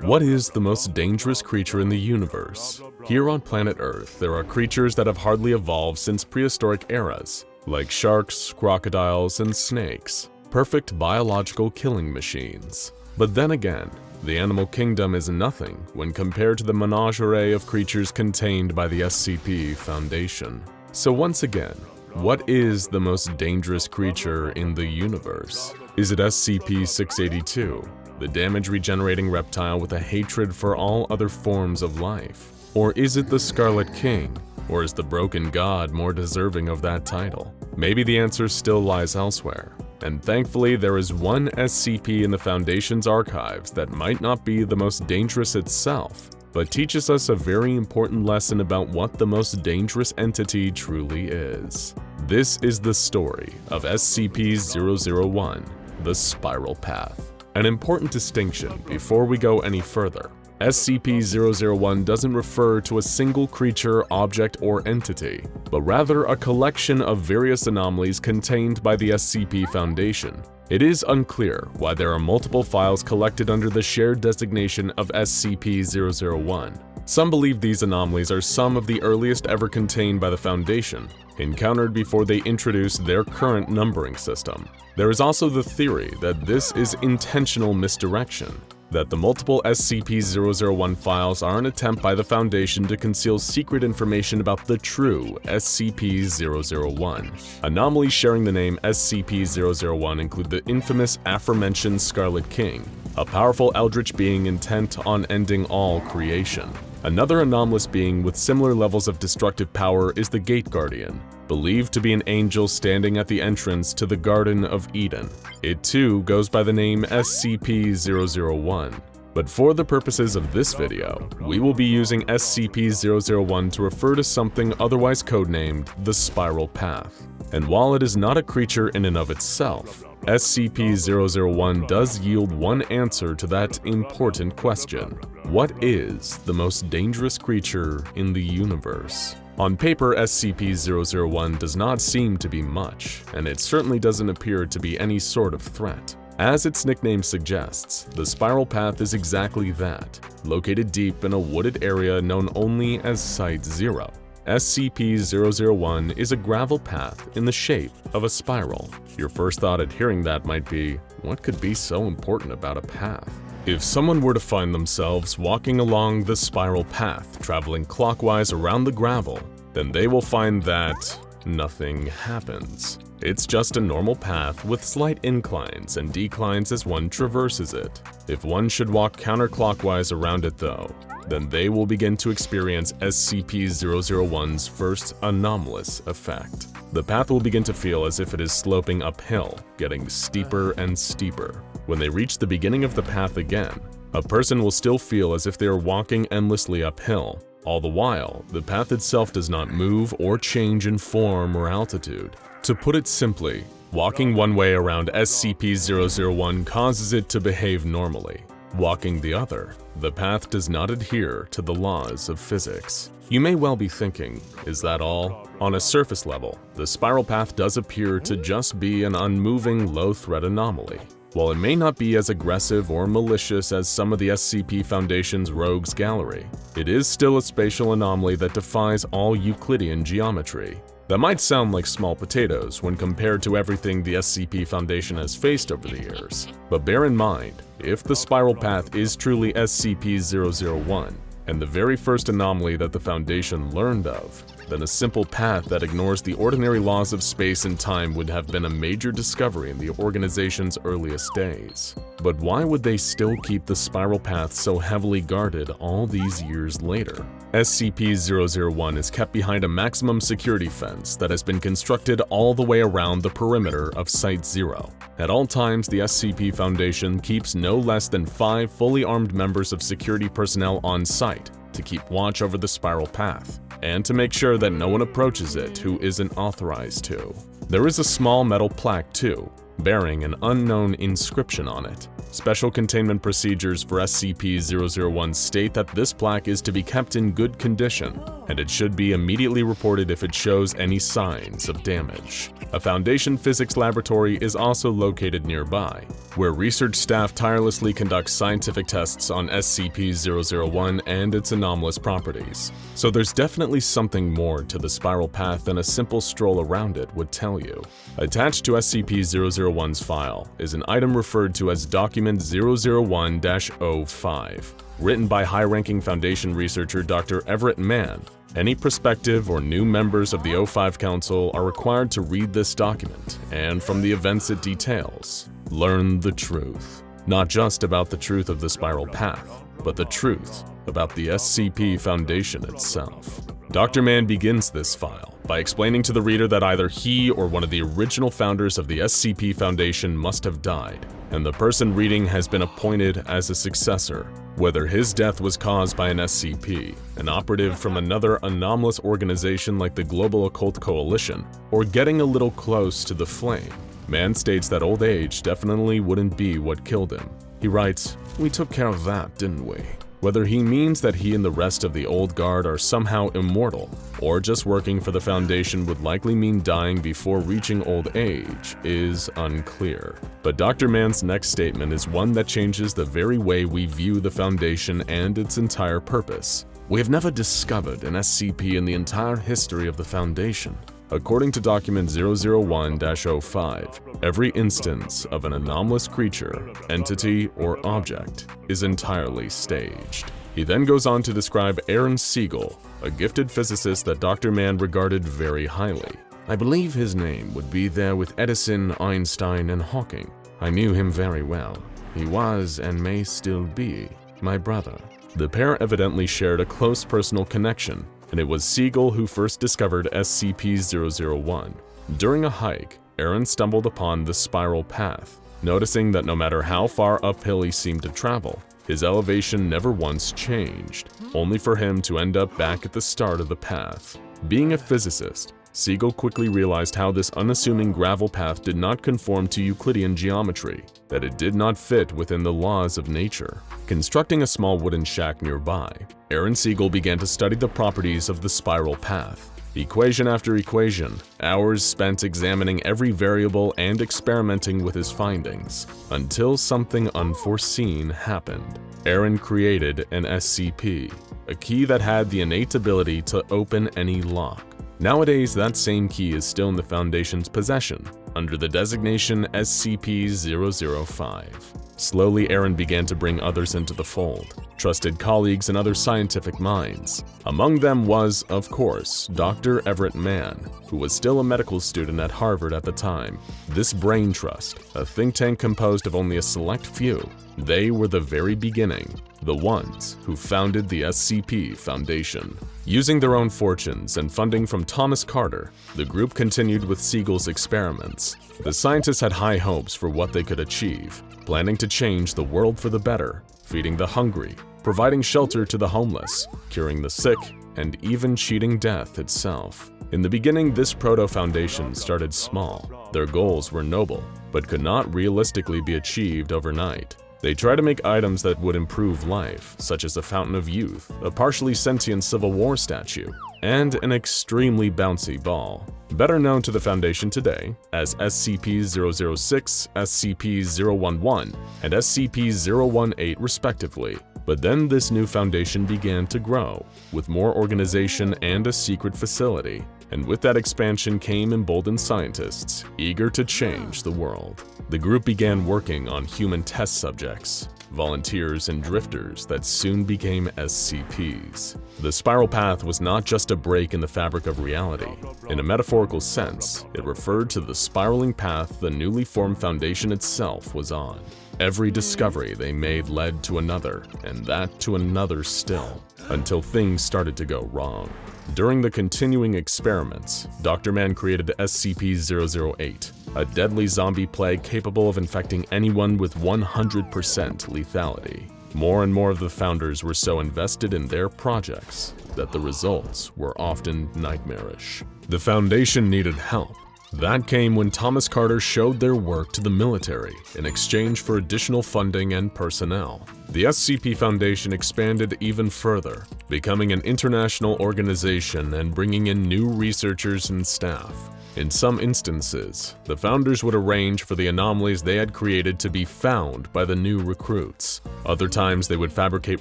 What is the most dangerous creature in the universe? Here on planet Earth, there are creatures that have hardly evolved since prehistoric eras, like sharks, crocodiles, and snakes, perfect biological killing machines. But then again, the animal kingdom is nothing when compared to the menagerie of creatures contained by the SCP Foundation. So once again, what is the most dangerous creature in the universe? Is it SCP-682, the damage-regenerating reptile with a hatred for all other forms of life? Or is it the Scarlet King? Or is the Broken God more deserving of that title? Maybe the answer still lies elsewhere. And thankfully, there is one SCP in the Foundation's archives that might not be the most dangerous itself, but teaches us a very important lesson about what the most dangerous entity truly is. This is the story of SCP-001, the Spiral Path. An important distinction before we go any further. SCP-001 doesn't refer to a single creature, object, or entity, but rather a collection of various anomalies contained by the SCP Foundation. It is unclear why there are multiple files collected under the shared designation of SCP-001. Some believe these anomalies are some of the earliest ever contained by the Foundation, encountered before they introduced their current numbering system. There is also the theory that this is intentional misdirection, that the multiple SCP-001 files are an attempt by the Foundation to conceal secret information about the true SCP-001. Anomalies sharing the name SCP-001 include the infamous aforementioned Scarlet King, a powerful eldritch being intent on ending all creation. Another anomalous being with similar levels of destructive power is the Gate Guardian, believed to be an angel standing at the entrance to the Garden of Eden. It too goes by the name SCP-001. But for the purposes of this video, we will be using SCP-001 to refer to something otherwise codenamed the Spiral Path. And while it is not a creature in and of itself, SCP-001 does yield one answer to that important question. What is the most dangerous creature in the universe? On paper, SCP-001 does not seem to be much, and it certainly doesn't appear to be any sort of threat. As its nickname suggests, the Spiral Path is exactly that, located deep in a wooded area known only as Site-0. SCP-001 is a gravel path in the shape of a spiral. Your first thought at hearing that might be, what could be so important about a path? If someone were to find themselves walking along the spiral path, traveling clockwise around the gravel, then they will find that nothing happens. It's just a normal path with slight inclines and declines as one traverses it. If one should walk counterclockwise around it though, then they will begin to experience SCP-001's first anomalous effect. The path will begin to feel as if it is sloping uphill, getting steeper and steeper. When they reach the beginning of the path again, a person will still feel as if they are walking endlessly uphill. All the while, the path itself does not move or change in form or altitude. To put it simply, walking one way around SCP-001 causes it to behave normally. Walking the other, the path does not adhere to the laws of physics. You may well be thinking, is that all? On a surface level, the spiral path does appear to just be an unmoving, low-threat anomaly. While it may not be as aggressive or malicious as some of the SCP Foundation's rogues gallery, it is still a spatial anomaly that defies all Euclidean geometry. That might sound like small potatoes when compared to everything the SCP Foundation has faced over the years, but bear in mind, if the spiral path is truly SCP-001, and the very first anomaly that the Foundation learned of, then a simple path that ignores the ordinary laws of space and time would have been a major discovery in the organization's earliest days. But why would they still keep the spiral path so heavily guarded all these years later? SCP-001 is kept behind a maximum security fence that has been constructed all the way around the perimeter of Site-0. At all times, the SCP Foundation keeps no less than 5 fully armed members of security personnel on site to keep watch over the spiral path, and to make sure that no one approaches it who isn't authorized to. There is a small metal plaque too, bearing an unknown inscription on it. Special containment procedures for SCP-001 state that this plaque is to be kept in good condition, and it should be immediately reported if it shows any signs of damage. A Foundation physics laboratory is also located nearby, where research staff tirelessly conducts scientific tests on SCP-001 and its anomalous properties. So there's definitely something more to the spiral path than a simple stroll around it would tell you. Attached to SCP-001's file is an item referred to as Document 001-05, written by high-ranking Foundation researcher Dr. Everett Mann. Any prospective or new members of the 05 Council are required to read this document, and from the events it details, learn the truth. Not just about the truth of the spiral path, but the truth about the SCP Foundation itself. Dr. Mann begins this file by explaining to the reader that either he or one of the original founders of the SCP Foundation must have died, and the person reading has been appointed as a successor. Whether his death was caused by an SCP, an operative from another anomalous organization like the Global Occult Coalition, or getting a little close to the flame, Mann states that old age definitely wouldn't be what killed him. He writes, "We took care of that, didn't we?" Whether he means that he and the rest of the old guard are somehow immortal, or just working for the Foundation would likely mean dying before reaching old age, is unclear. But Dr. Mann's next statement is one that changes the very way we view the Foundation and its entire purpose. "We have never discovered an SCP in the entire history of the Foundation. According to Document 001-05, every instance of an anomalous creature, entity, or object is entirely staged." He then goes on to describe Aaron Siegel, a gifted physicist that Dr. Mann regarded very highly. "I believe his name would be there with Edison, Einstein, and Hawking. I knew him very well. He was, and may still be, my brother." The pair evidently shared a close personal connection, and it was Siegel who first discovered SCP-001. During a hike, Aaron stumbled upon the spiral path, noticing that no matter how far uphill he seemed to travel, his elevation never once changed, only for him to end up back at the start of the path. Being a physicist, Siegel quickly realized how this unassuming gravel path did not conform to Euclidean geometry, that it did not fit within the laws of nature. Constructing a small wooden shack nearby, Aaron Siegel began to study the properties of the spiral path. Equation after equation, hours spent examining every variable and experimenting with his findings, until something unforeseen happened. Aaron created an SCP, a key that had the innate ability to open any lock. Nowadays, that same key is still in the Foundation's possession, under the designation SCP-005. Slowly, Aaron began to bring others into the fold, trusted colleagues and other scientific minds. Among them was, of course, Dr. Everett Mann, who was still a medical student at Harvard at the time. This brain trust, a think tank composed of only a select few, they were the very beginning, the ones who founded the SCP Foundation. Using their own fortunes and funding from Thomas Carter, the group continued with Siegel's experiments. The scientists had high hopes for what they could achieve, planning to change the world for the better, feeding the hungry, providing shelter to the homeless, curing the sick, and even cheating death itself. In the beginning, this proto-foundation started small. Their goals were noble, but could not realistically be achieved overnight. They tried to make items that would improve life, such as a fountain of youth, a partially sentient Civil War statue, and an extremely bouncy ball. Better known to the Foundation today as SCP-006, SCP-011, and SCP-018 respectively. But then this new Foundation began to grow, with more organization and a secret facility. And with that expansion came emboldened scientists, eager to change the world. The group began working on human test subjects, volunteers, and drifters that soon became SCPs. The spiral path was not just a break in the fabric of reality. In a metaphorical sense, it referred to the spiraling path the newly formed Foundation itself was on. Every discovery they made led to another, and that to another still, until things started to go wrong. During the continuing experiments, Dr. Mann created SCP-008, a deadly zombie plague capable of infecting anyone with 100% lethality. More and more of the founders were so invested in their projects that the results were often nightmarish. The Foundation needed help. That came when Thomas Carter showed their work to the military in exchange for additional funding and personnel. The SCP Foundation expanded even further, becoming an international organization and bringing in new researchers and staff. In some instances, the founders would arrange for the anomalies they had created to be found by the new recruits. Other times they would fabricate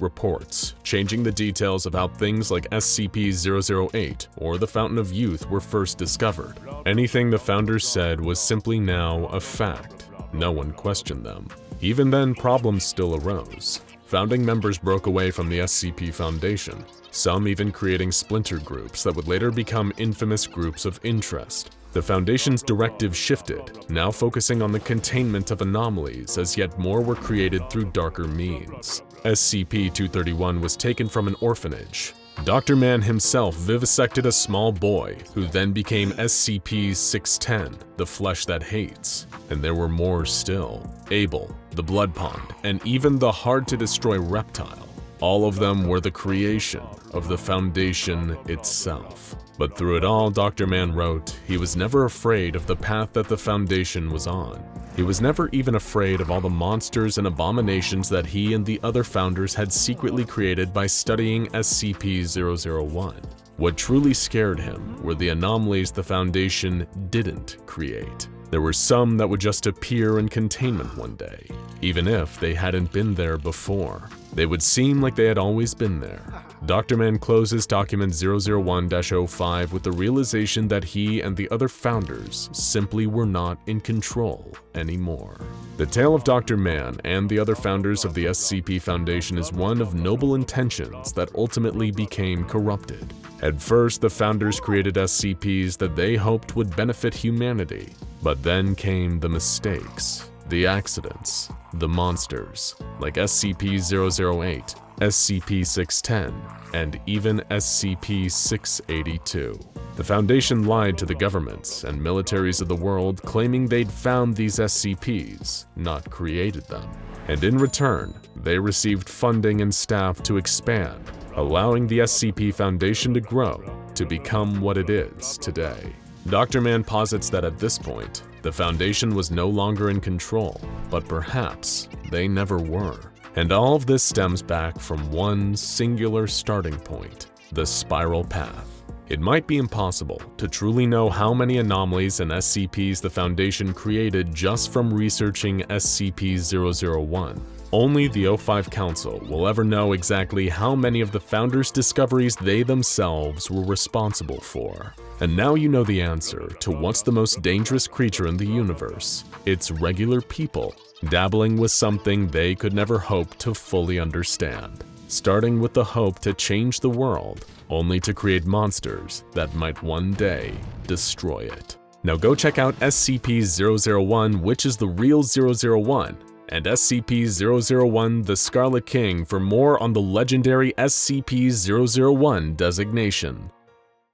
reports, changing the details of how things like SCP-008 or the Fountain of Youth were first discovered. Anything the founders said was simply now a fact. No one questioned them. Even then, problems still arose. Founding members broke away from the SCP Foundation, some even creating splinter groups that would later become infamous groups of interest. The Foundation's directive shifted, now focusing on the containment of anomalies as yet more were created through darker means. SCP-231 was taken from an orphanage. Dr. Mann himself vivisected a small boy, who then became SCP-610, the flesh that hates. And there were more still. Abel, the blood pond, and even the hard-to-destroy reptile. All of them were the creation of the Foundation itself. But through it all, Dr. Mann wrote, he was never afraid of the path that the Foundation was on. He was never even afraid of all the monsters and abominations that he and the other founders had secretly created by studying SCP-001. What truly scared him were the anomalies the Foundation didn't create. There were some that would just appear in containment one day, even if they hadn't been there before. They would seem like they had always been there. Dr. Mann closes document 001-05 with the realization that he and the other founders simply were not in control anymore. The tale of Dr. Mann and the other founders of the SCP Foundation is one of noble intentions that ultimately became corrupted. At first, the founders created SCPs that they hoped would benefit humanity, but then came the mistakes, the accidents, the monsters, like SCP-008, SCP-610, and even SCP-682. The Foundation lied to the governments and militaries of the world, claiming they'd found these SCPs, not created them. And in return, they received funding and staff to expand, allowing the SCP Foundation to grow to become what it is today. Dr. Mann posits that at this point, the Foundation was no longer in control, but perhaps they never were. And all of this stems back from one singular starting point, the spiral path. It might be impossible to truly know how many anomalies and SCPs the Foundation created just from researching SCP-001. Only the O5 Council will ever know exactly how many of the Founders' discoveries they themselves were responsible for. And now you know the answer to what's the most dangerous creature in the universe. It's regular people, dabbling with something they could never hope to fully understand. Starting with the hope to change the world, only to create monsters that might one day destroy it. Now go check out SCP-001, which is the real 001, and SCP-001 The Scarlet King for more on the legendary SCP-001 designation.